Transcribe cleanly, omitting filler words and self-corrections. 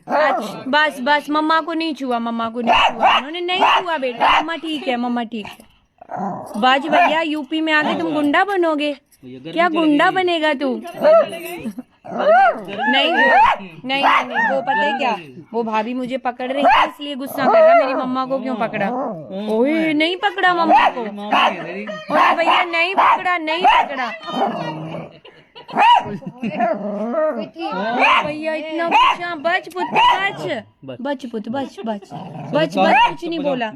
अच्छा, बस बस मम्मा को नहीं छुआ, मम्मा को नहीं छुआ, उन्होंने नहीं छुआ बेटा। मम्मा ठीक है, मम्मा ठीक है। बाज भैया यूपी में आके तुम गुंडा बनोगे क्या? गुंडा बनेगा तू? नहीं नहीं नहीं, वो पता है क्या, वो भाभी मुझे पकड़ रही है इसलिए गुस्सा कर रहा। मेरी मम्मा को क्यों पकड़ा? ओए नहीं पकड़ा मम्मा को। ओए भैया नहीं पकड़ा, नहीं पकड़ा भैया, इतना गुस्सा। बच पुत बच, बच पुत बच बच बच बच, कुछ नहीं बोला।